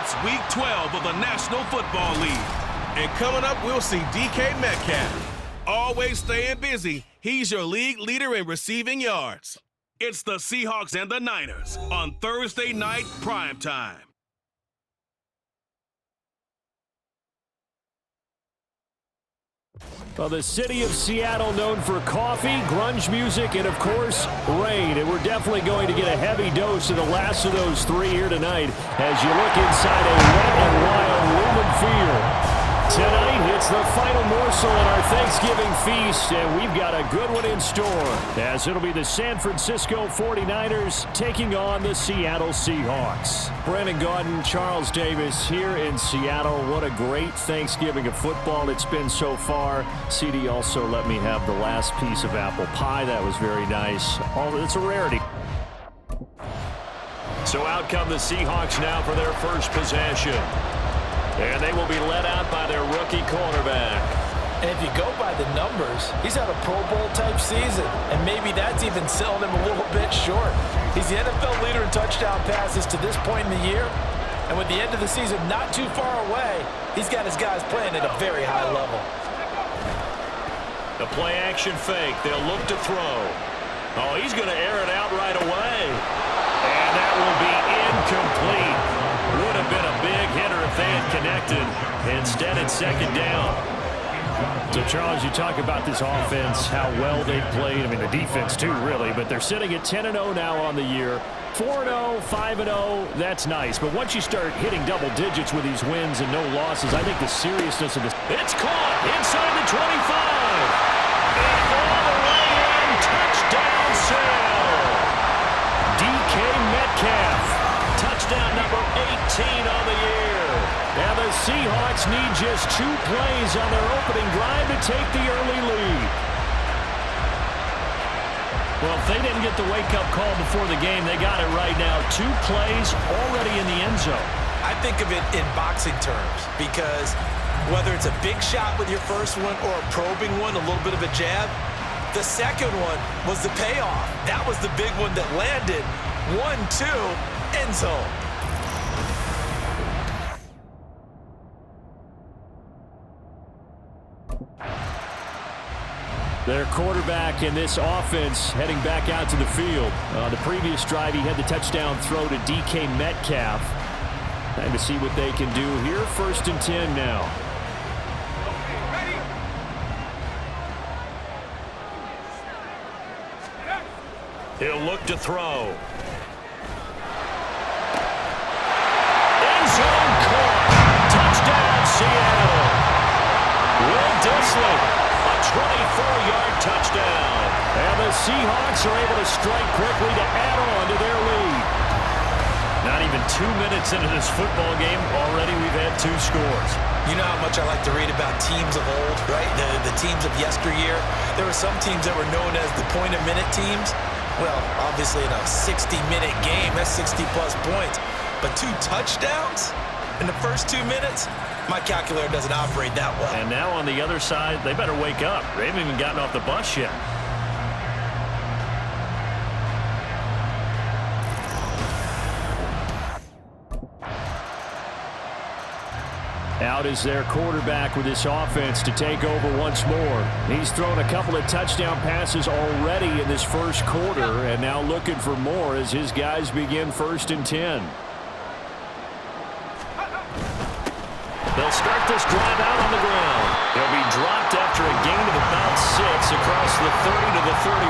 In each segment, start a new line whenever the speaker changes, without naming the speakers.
It's Week 12 of the National Football League. And coming up, we'll see DK Metcalf. Always staying busy, he's your league leader in receiving yards. It's the Seahawks and the Niners on Thursday night primetime.
Well, the city of Seattle known for coffee, grunge music, and, of course, rain. And we're definitely going to get a heavy dose of the last of those three here tonight as you look inside a wet and wild Lumen Field. Tonight, it's the final morsel in our Thanksgiving feast, and we've got a good one in store, as it'll be the San Francisco 49ers taking on the Seattle Seahawks. Brandon Gaudin, Charles Davis here in Seattle. What a great Thanksgiving of football it's been so far. CD also let me have the last piece of apple pie. That was very nice. It's a rarity. So out come the Seahawks now for their first possession. And they will be led out by their rookie quarterback.
And if you go by the numbers, he's had a Pro Bowl-type season. And maybe that's even selling him a little bit short. He's the NFL leader in touchdown passes to this point in the year. And with the end of the season not too far away, he's got his guys playing at a very high level.
The play-action fake. They'll look to throw. Oh, he's going to air it out right away. And that will be incomplete. Would have been a big hitter if they had connected. Instead, it's second down. So, Charles, you talk about this offense, how well they've played. I mean, the defense, too, really. But they're sitting at 10-0 now on the year. 4-0, 5-0, that's nice. But once you start hitting double digits with these wins and no losses, I think the seriousness of this. It's caught inside the 25. And all the way in, touchdown Sale. DK Metcalf. Touchdown number 18 on the year. And the Seahawks need just 2 plays on their opening drive to take the early lead. Well, if they didn't get the wake-up call before the game, they got it right now. 2 plays already in the end zone.
I think of it in boxing terms because whether it's a big shot with your first one or a probing one, a little bit of a jab, the second one was the payoff. That was the big one that landed. 1-2. End zone.
Their quarterback in this offense heading back out to the field. The previous drive, he had the touchdown throw to DK Metcalf. Time to see what they can do here. 1st and 10 now. He'll look to throw. Seattle. Will Disley, a 24-yard touchdown. And the Seahawks are able to strike quickly to add on to their lead. Not even 2 minutes into this football game, already we've had 2 scores.
You know how much I like to read about teams of old, right? The teams of yesteryear. There were some teams that were known as the point-a-minute teams. Well, obviously in a 60-minute game, that's 60-plus points. But 2 touchdowns in the first 2 minutes? My calculator doesn't operate that well.
And now on the other side, they better wake up. They haven't even gotten off the bus yet. Out is their quarterback with this offense to take over once more. He's thrown a couple of touchdown passes already in this first quarter and now looking for more as his guys begin 1st and 10. They'll start this drive out on the ground. He'll be dropped after a gain of about 6 across the 30 to the 31.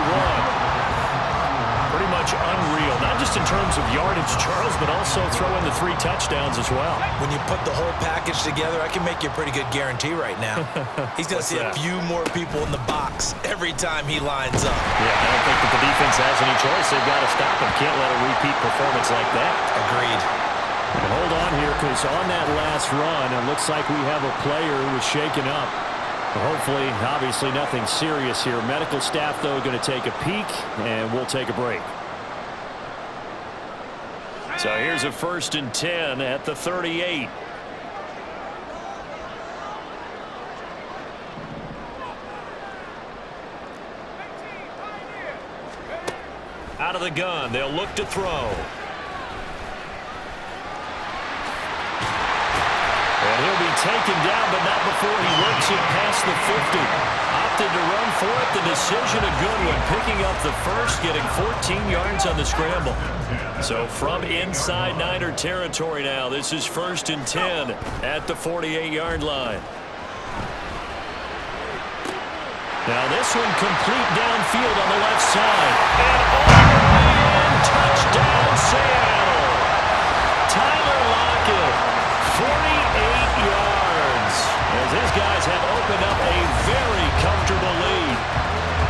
Pretty much unreal, not just in terms of yardage, Charles, but also throw in the 3 touchdowns as well.
When you put the whole package together, I can make you a pretty good guarantee right now. He's going to see a few more people in the box every time he lines up.
Yeah, I don't think that the defense has any choice. They've got to stop him. Can't let a repeat performance like that.
Agreed.
And hold on here, because on that last run, it looks like we have a player who was shaken up. Hopefully, obviously nothing serious here. Medical staff, though, going to take a peek, and we'll take a break. So here's a 1st and 10 at the 38. Out of the gun, they'll look to throw. taken down, but not before he works it past the 50. Opted to run for it. The decision a good one. Picking up the first, getting 14 yards on the scramble. So from inside Niner territory now, this is 1st and 10 at the 48-yard line. Now this one complete downfield on the left side. And all the way in, touchdown Seattle. Tyler Lockett, 48 yards. As his guys have opened up a very comfortable lead.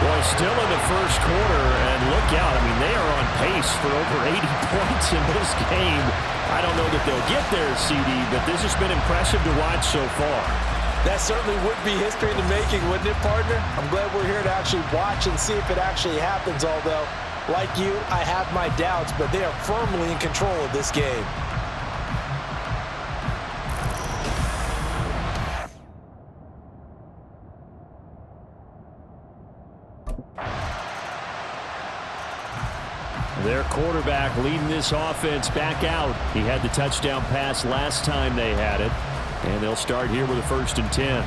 Boy, still in the first quarter, and look out. I mean, they are on pace for over 80 points in this game. I don't know that they'll get there, CD, but this has been impressive to watch so far.
That certainly would be history in the making, wouldn't it, partner? I'm glad we're here to actually watch and see if it actually happens, although, like you, I have my doubts, but they are firmly in control of this game.
Their quarterback leading this offense back out. He had the touchdown pass last time they had it. And they'll start here with a 1st and 10.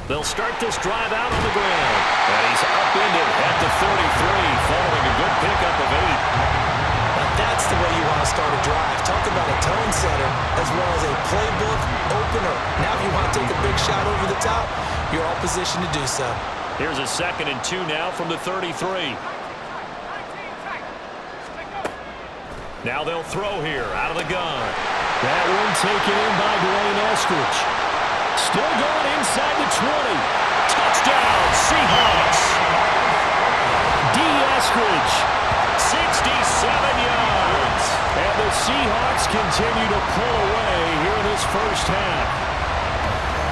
They'll start this drive out on the ground. And he's upended at the 33, following a good pickup of 8.
That's the way you want to start a drive. Talk about a tone setter as well as a playbook opener. Now if you want to take a big shot over the top, you're all positioned to do so.
Here's a 2nd and 2 now from the 33. Now they'll throw here out of the gun. That one taken in by Dwayne Eskridge. Still going inside the 20. Touchdown, Seahawks. D. Eskridge. 67 yards. And the Seahawks continue to pull away here in this first half.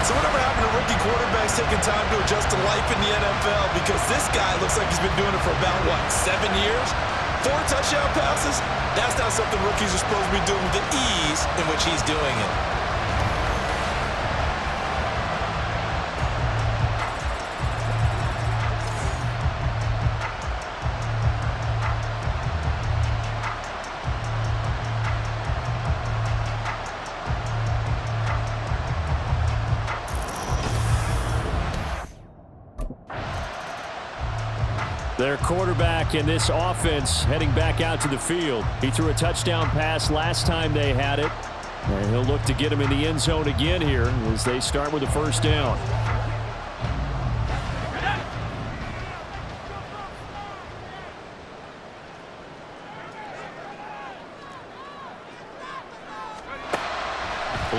So whatever happened to rookie quarterbacks taking time to adjust to life in the NFL? Because this guy looks like he's been doing it for about, 7 years? 4 touchdown passes? That's not something rookies are supposed to be doing with the ease in which he's doing it.
Their quarterback in this offense heading back out to the field. He threw a touchdown pass last time they had it. And he'll look to get him in the end zone again here as they start with a 1st down.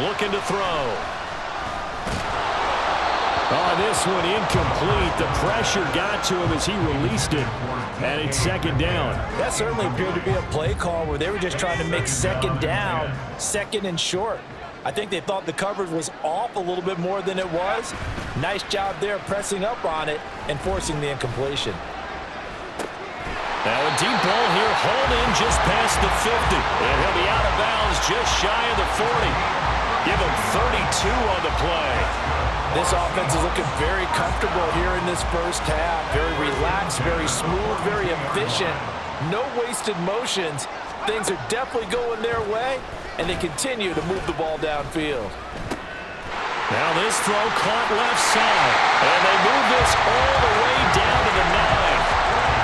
Looking to throw. Oh, this one incomplete. The pressure got to him as he released it. And it's 2nd down.
That certainly appeared to be a play call where they were just trying to make 2nd down, 2nd and short. I think they thought the coverage was off a little bit more than it was. Nice job there pressing up on it and forcing the incompletion.
Now a deep ball here, hauled in just past the 50. And he'll be out of bounds just shy of the 40. Give him 32 on the play.
This offense is looking very comfortable here in this first half. Very relaxed, very smooth, very efficient. No wasted motions. Things are definitely going their way, and they continue to move the ball downfield.
Now this throw caught left side, and they move this all the way down to the 9.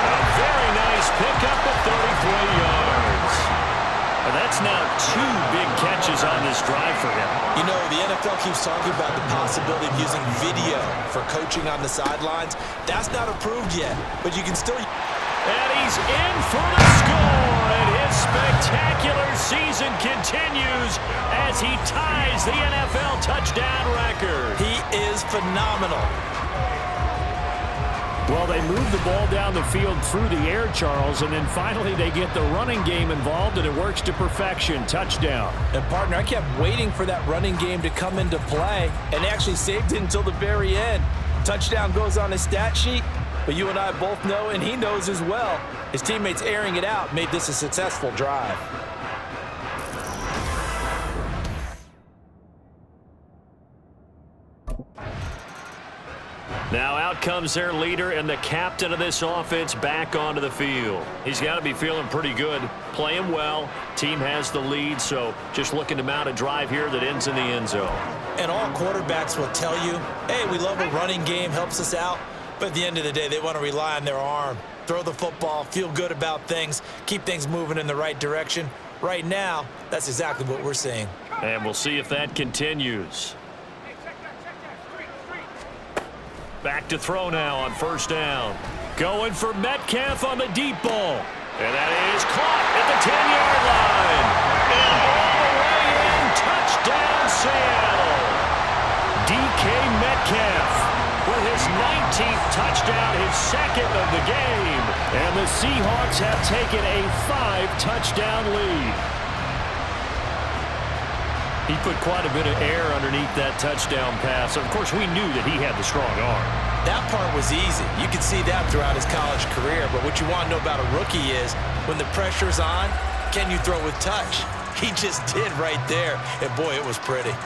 A very nice pickup of 33 yards. And that's now 2 big catches on this drive for him.
You know, the NFL keeps talking about the possibility of using video for coaching on the sidelines. That's not approved yet, but you can still...
And he's in for the score, and his spectacular season continues as he ties the NFL touchdown record.
He is phenomenal.
Well, they move the ball down the field through the air, Charles, and then finally they get the running game involved, and it works to perfection. Touchdown.
And, partner, I kept waiting for that running game to come into play and actually saved it until the very end. Touchdown goes on his stat sheet, but you and I both know, and he knows as well, his teammates airing it out made this a successful drive.
Now out comes their leader and the captain of this offense back onto the field. He's got to be feeling pretty good, playing well. Team has the lead, so just looking to mount a drive here that ends in the end zone.
And all quarterbacks will tell you, hey, we love a running game, helps us out. But at the end of the day, they want to rely on their arm. Throw the football, feel good about things, keep things moving in the right direction. Right now, that's exactly what we're seeing.
And we'll see if that continues. Back to throw now on first down. Going for Metcalf on the deep ball. And that is caught at the 10-yard line. And all the way in, touchdown Seattle. DK Metcalf with his 19th touchdown, his second of the game. And the Seahawks have taken a 5-touchdown lead. He put quite a bit of air underneath that touchdown pass. Of course, we knew that he had the strong arm.
That part was easy. You could see that throughout his college career. But what you want to know about a rookie is when the pressure's on, can you throw with touch? He just did right there. And, boy, it was pretty.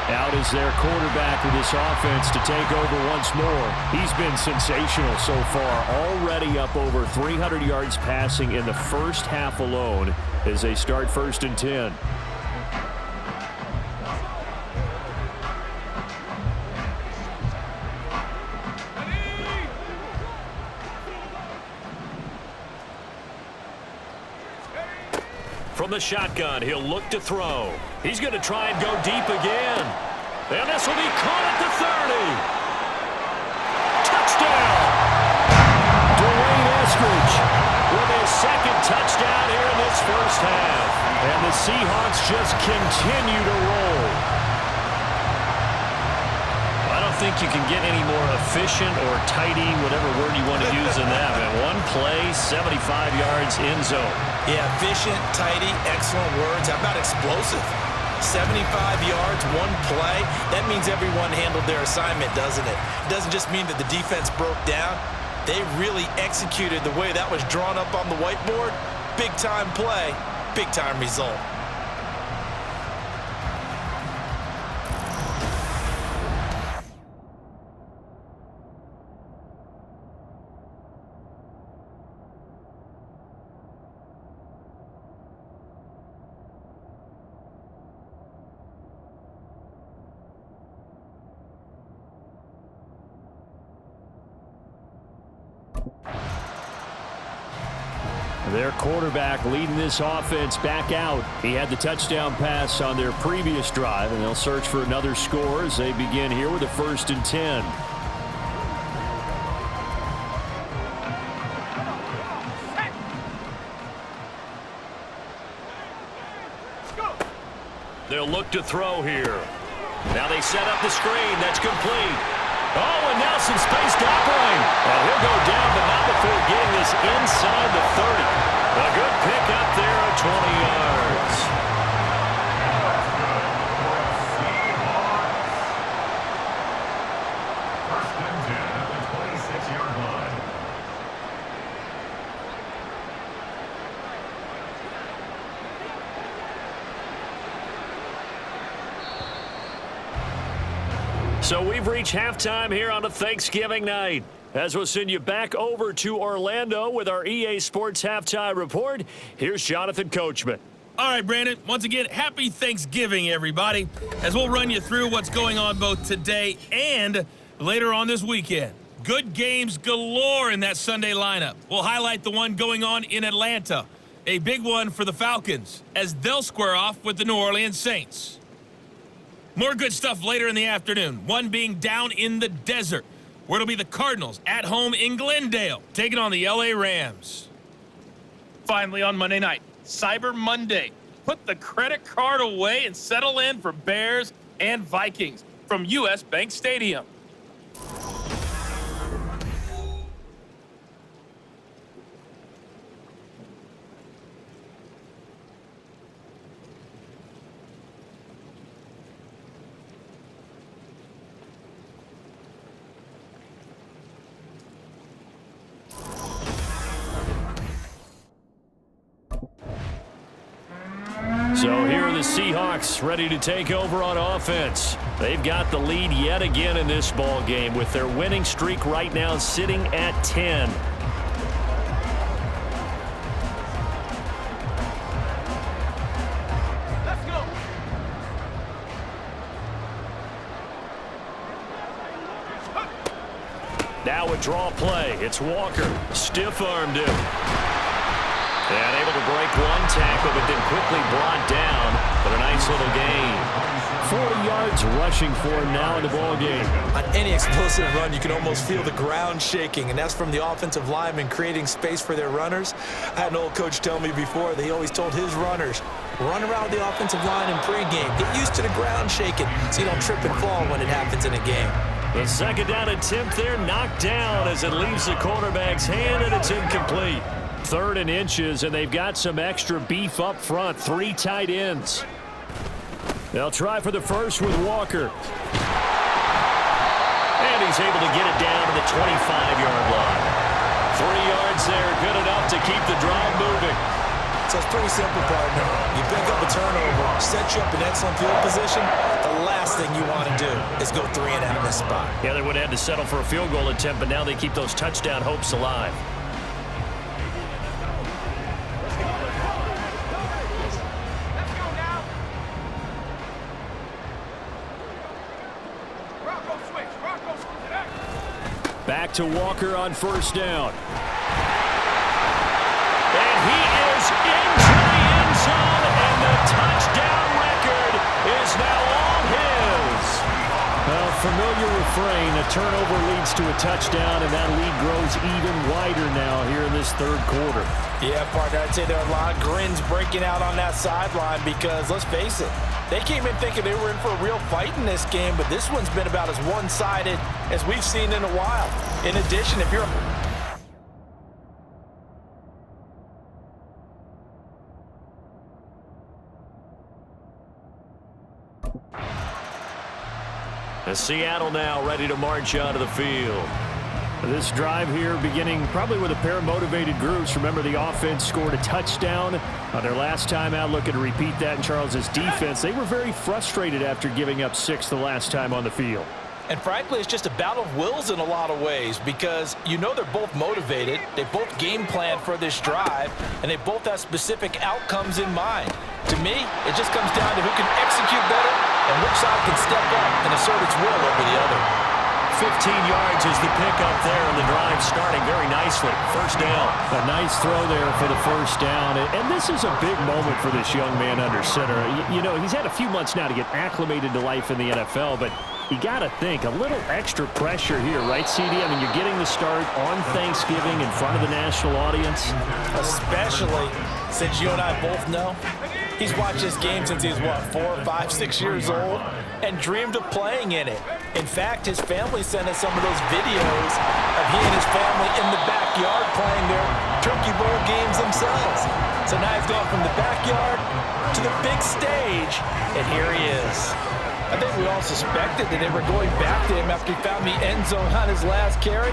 Out is their quarterback with this offense to take over once more. He's been sensational so far, already up over 300 yards passing in the first half alone as they start 1st and 10. From the shotgun, he'll look to throw. He's going to try and go deep again. And this will be caught at the 30. Touchdown! Dwayne Eskridge with his second touchdown here in this first half. And the Seahawks just continue to roll. I don't think you can get any more efficient or tidy, whatever word you want to use in that. Man, one play, 75 yards in zone.
Yeah, efficient, tidy, excellent words. How about explosive? 75 yards, one play. That means everyone handled their assignment, doesn't it? It doesn't just mean that the defense broke down. They really executed the way that was drawn up on the whiteboard. Big-time play, big-time result.
Their quarterback leading this offense back out. He had the touchdown pass on their previous drive, and they'll search for another score as they begin here with a 1st and 10. They'll look to throw here. Now they set up the screen. That's complete. Oh, and now some space to operate. And he'll go down, but not before getting this inside the 30. A good pick up there at 20 yards.
First and 10 at the 26-yard line.
So we've reached halftime here on a Thanksgiving night. As we'll send you back over to Orlando with our EA Sports Halftime Report, here's Jonathan Coachman.
All right, Brandon, once again, happy Thanksgiving, everybody, as we'll run you through what's going on both today and later on this weekend. Good games galore in that Sunday lineup. We'll highlight the one going on in Atlanta, a big one for the Falcons, as they'll square off with the New Orleans Saints. More good stuff later in the afternoon, one being down in the desert, where it'll be the Cardinals at home in Glendale, taking on the LA Rams. Finally on Monday night, Cyber Monday. Put the credit card away and settle in for Bears and Vikings from U.S. Bank Stadium.
So here are the Seahawks ready to take over on offense. They've got the lead yet again in this ball game with their winning streak right now sitting at 10. Now a draw play. It's Walker. Stiff-armed him. And able to break one tackle, but then quickly brought down. But a nice little gain. 40 yards rushing for him now in the ball game.
On any explosive run, you can almost feel the ground shaking, and that's from the offensive linemen creating space for their runners. I had an old coach tell me before, they always told his runners, run around the offensive line in pregame. Get used to the ground shaking so you don't trip and fall when it happens in a game.
The second down attempt there knocked down as it leaves the quarterback's hand, and it's incomplete. 3rd and inches, and they've got some extra beef up front. 3 tight ends. They'll try for the first with Walker. And he's able to get it down to the 25-yard line. 3 yards there, good enough to keep the drive moving.
So it's pretty simple, partner. You pick up a turnover, set you up in excellent field position. The last thing you want to do is go 3 and out of this spot.
Yeah, they would have had to settle for a field goal attempt, but now they keep those touchdown hopes alive. Back to Walker on first down. And he is into the end zone, and the touchdown record is now all his. A familiar refrain, a turnover leads to a touchdown, and that lead grows even wider now here in this 3rd quarter.
Yeah, partner, I'd say there are a lot of grins breaking out on that sideline because, let's face it, they came in thinking they were in for a real fight in this game, but this one's been about as one-sided as we've seen in a while. In addition, if you're...
As Seattle now ready to march out of the field. This drive here beginning probably with a pair of motivated groups. Remember, the offense scored a touchdown on their last time out. Looking to repeat that in Charles's defense. They were very frustrated after giving up 6 the last time on the field.
And frankly, it's just a battle of wills in a lot of ways because you know they're both motivated, they both game plan for this drive, and they both have specific outcomes in mind. To me, it just comes down to who can execute better and which side can step up and assert its will over the other.
15 yards is the pickup there, and the drive starting very nicely. First down. A nice throw there for the first down. And this is a big moment for this young man under center. You know, he's had a few months now to get acclimated to life in the NFL, but you got to think a little extra pressure here, right, CD? I mean, you're getting the start on Thanksgiving in front of the national audience.
Especially since you and I both know he's watched this game since he was, what, 4, 5, 6 years old and dreamed of playing in it. In fact, his family sent us some of those videos of he and his family in the backyard playing their turkey bowl games themselves. So now he's gone from the backyard to the big stage, and here he is. I think we all suspected that they were going back to him after he found the end zone on his last carry,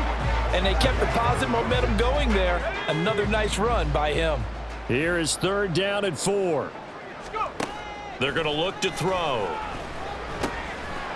and they kept the positive momentum going there. Another nice run by him.
Here is 3rd down and 4. They're going to look to throw.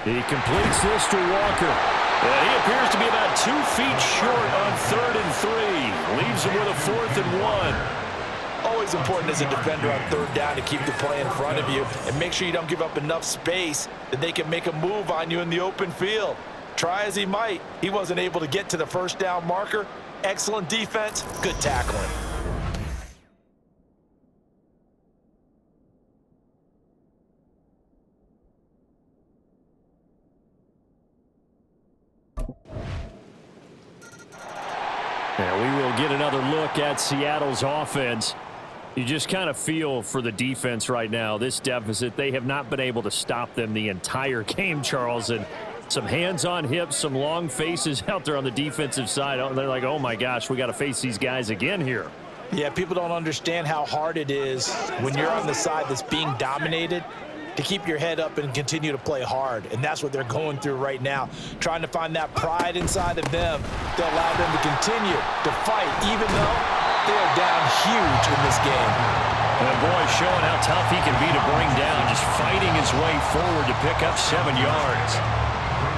He completes this to Walker. And he appears to be about 2 feet short on 3rd and 3. Leaves him with a 4th and 1.
Always important as a defender on 3rd down to keep the play in front of you and make sure you don't give up enough space that they can make a move on you in the open field. Try as he might, he wasn't able to get to the first down marker. Excellent defense, good tackling.
Now we will get another look at Seattle's offense. You just kind of feel for the defense right now, this deficit. They have not been able to stop them the entire game, Charles. And some hands on hips, some long faces out there on the defensive side. They're like, oh, my gosh, we got to face these guys again here.
Yeah, people don't understand how hard it is when you're on the side that's being dominated to keep your head up and continue to play hard. And that's what they're going through right now, trying to find that pride inside of them to allow them to continue to fight, even though they are down huge in this game.
And boy, showing how tough he can be to bring down, just fighting his way forward to pick up 7 yards.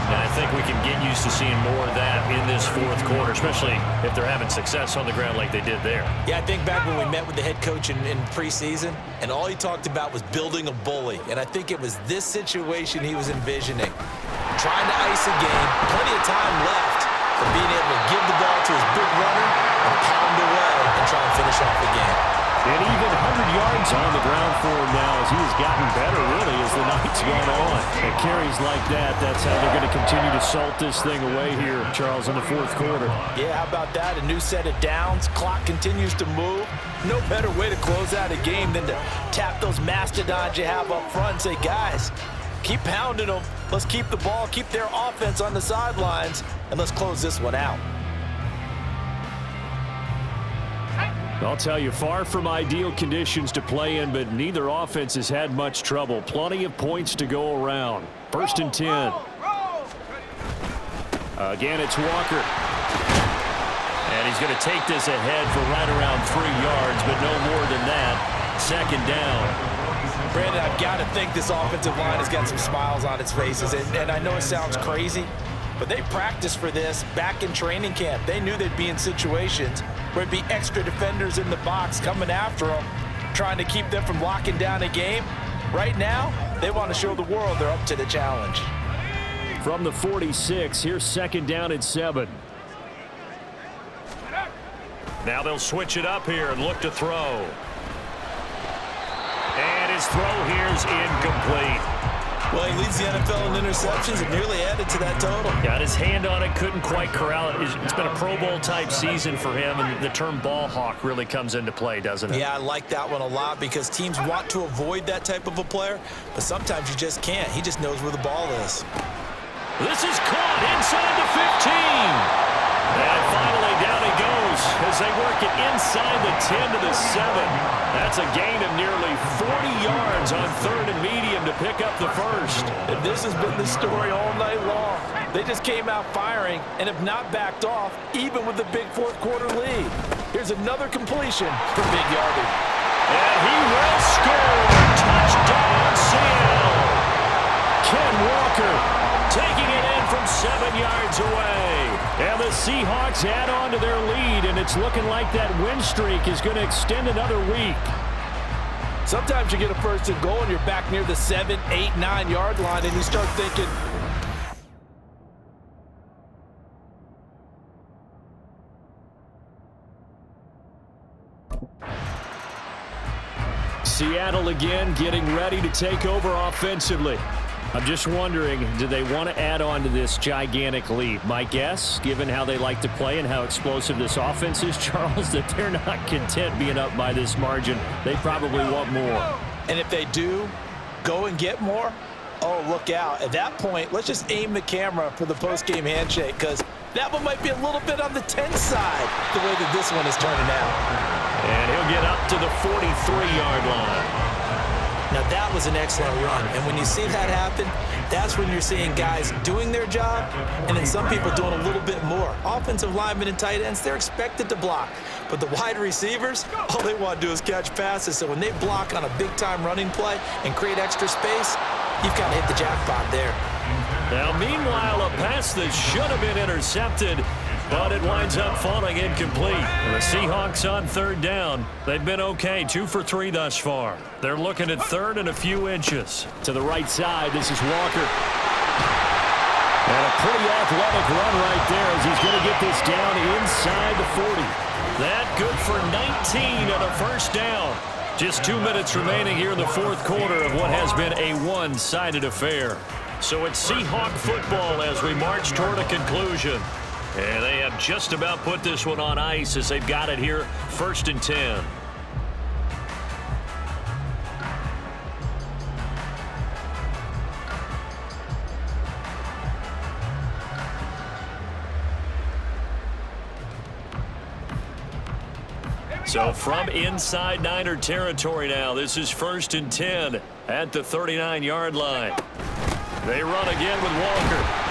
And I think we can get used to seeing more of that in this fourth quarter, especially if they're having success on the ground like they did there.
Yeah, I think back when we met with the head coach in preseason, and all he talked about was building a bully. And I think it was this situation he was envisioning. Trying to ice a game, plenty of time left for being able to give the ball to his big runner and pound away and try and finish off the game.
And even 100 yards on the ground for him now as he has gotten better, really, as the night's gone on. And carries like that, that's how they're going to continue to salt this thing away here, Charles, in the fourth quarter.
Yeah, how about that? A new set of downs. Clock continues to move. No better way to close out a game than to tap those mastodons you have up front and say, guys, keep pounding them. Let's keep the ball, keep their offense on the sidelines, and let's close this one out.
I'll tell you, far from ideal conditions to play in, but neither offense has had much trouble. Plenty of points to go around. First and 10. Again, it's Walker. And he's going to take this ahead for right around 3 yards, but no more than that. Second down.
Brandon, I've got to think this offensive line has got some smiles on its faces. And I know it sounds crazy, but they practiced for this back in training camp. They knew they'd be in situations where it'd be extra defenders in the box coming after them, trying to keep them from locking down a game. Right now, they want to show the world they're up to the challenge.
From the 46, here's second down and 7. Now they'll switch it up here and look to throw. And his throw here's incomplete.
Well, he leads the NFL in interceptions and nearly added to that total.
Got his hand on it, couldn't quite corral it. It's been a Pro Bowl-type season for him, and the term ball hawk really comes into play, doesn't it?
Yeah, I like that one a lot because teams want to avoid that type of a player, but sometimes you just can't. He just knows where the ball is.
This is caught inside the 15. And finally down he goes as they work it inside the 10 to the 7. That's a gain of nearly 40 yards on third and medium to pick up the first.
And this has been the story all night long. They just came out firing and have not backed off, even with the big fourth quarter lead. Here's another completion for big yardage.
And he will score. Touchdown, Seattle. Ken Walker taking it in from 7 yards away. And the Seahawks add on to their lead, and it's looking like that win streak is going to extend another week.
Sometimes you get a first and goal and you're back near the 7, 8, 9 yard line and you start thinking,
Seattle again getting ready to take over offensively. I'm just wondering, do they want to add on to this gigantic lead? My guess, given how they like to play and how explosive this offense is, Charles, that they're not content being up by this margin. They probably want more.
and if they do go and get more, oh, look out. At that point, let's just aim the camera for the post-game handshake, because that one might be a little bit on the tense side, the way that this one is turning out.
And he'll get up to the 43-yard line.
Now, that was an excellent run. And when you see that happen, that's when you're seeing guys doing their job and then some people doing a little bit more. Offensive linemen and tight ends, they're expected to block. But the wide receivers, all they want to do is catch passes. So when they block on a big-time running play and create extra space, you've got to hit the jackpot there.
Now, meanwhile, a pass that should have been intercepted, but it winds up falling incomplete. And the Seahawks on third down. They've been okay, 2 for 3 thus far. They're looking at third and a few inches. To the right side, this is Walker. And a pretty athletic run right there as he's going to get this down inside the 40. That good for 19 and a first down. Just 2 minutes remaining here in the fourth quarter of what has been a one-sided affair. So it's Seahawk football as we march toward a conclusion. And they have just about put this one on ice as they've got it here, 1st and 10. So from inside Niner territory now, this is 1st and 10 at the 39-yard line. They run again with Walker.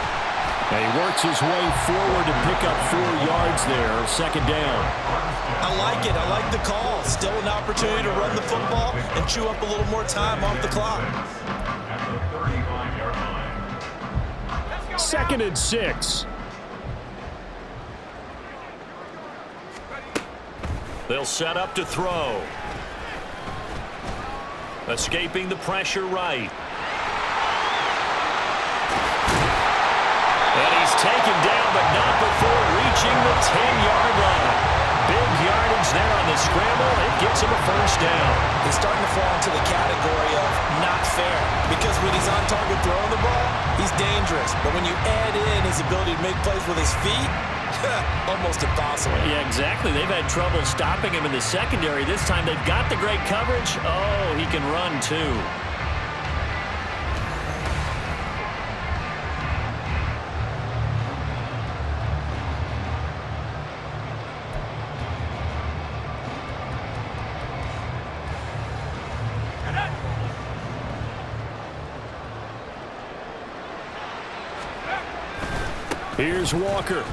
And he works his way forward to pick up 4 yards there, 2nd down.
I like it. I like the call. Still an opportunity to run the football and chew up a little more time off the clock.
At the 35-yard line.
2nd and 6. They'll set up to throw. Escaping the pressure right. And he's taken down, but not before reaching the 10-yard line. Big yardage there on the scramble. It gets him a first down.
He's starting to fall into the category of not fair, because when he's on target throwing the ball, he's dangerous. But when you add in his ability to make plays with his feet, almost impossible.
Yeah, exactly. They've had trouble stopping him in the secondary. This time they've got the great coverage. Oh, he can run too. Here's Walker.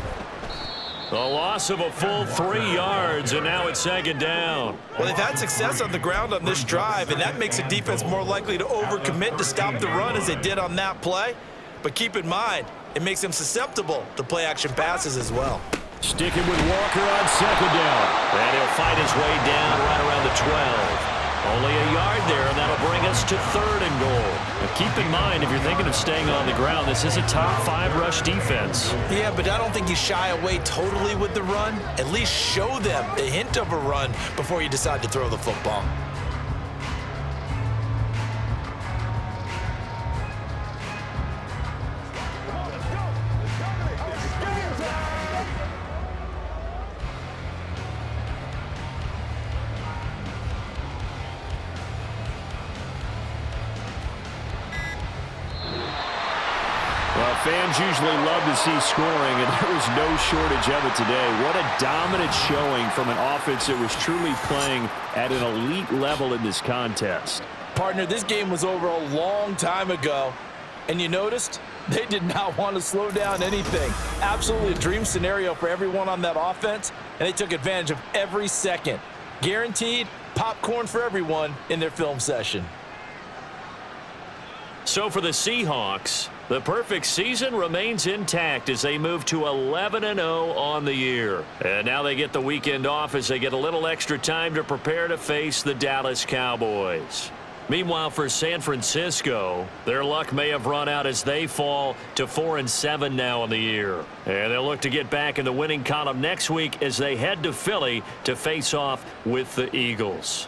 A loss of a full 3 yards, and now it's 2nd down.
Well, they've had success on the ground on this drive, and that makes a defense more likely to overcommit to stop the run as they did on that play. But keep in mind, it makes them susceptible to play-action passes as well.
Sticking with Walker on 2nd down. And he'll fight his way down right around the 12. Only a yard there, and that'll bring us to 3rd and goal. Now keep in mind, if you're thinking of staying on the ground, this is a top 5 rush defense.
Yeah, but I don't think you shy away totally with the run. At least show them the hint of a run before you decide to throw the football.
Well, fans usually love to see scoring, and there was no shortage of it today. What a dominant showing from an offense that was truly playing at an elite level in this contest.
Partner, this game was over a long time ago, and you noticed they did not want to slow down anything. Absolutely a dream scenario for everyone on that offense, and they took advantage of every second. Guaranteed popcorn for everyone in their film session.
So for the Seahawks, the perfect season remains intact as they move to 11-0 on the year. And now they get the weekend off as they get a little extra time to prepare to face the Dallas Cowboys. Meanwhile, for San Francisco, their luck may have run out as they fall to 4-7 now on the year. And they'll look to get back in the winning column next week as they head to Philly to face off with the Eagles.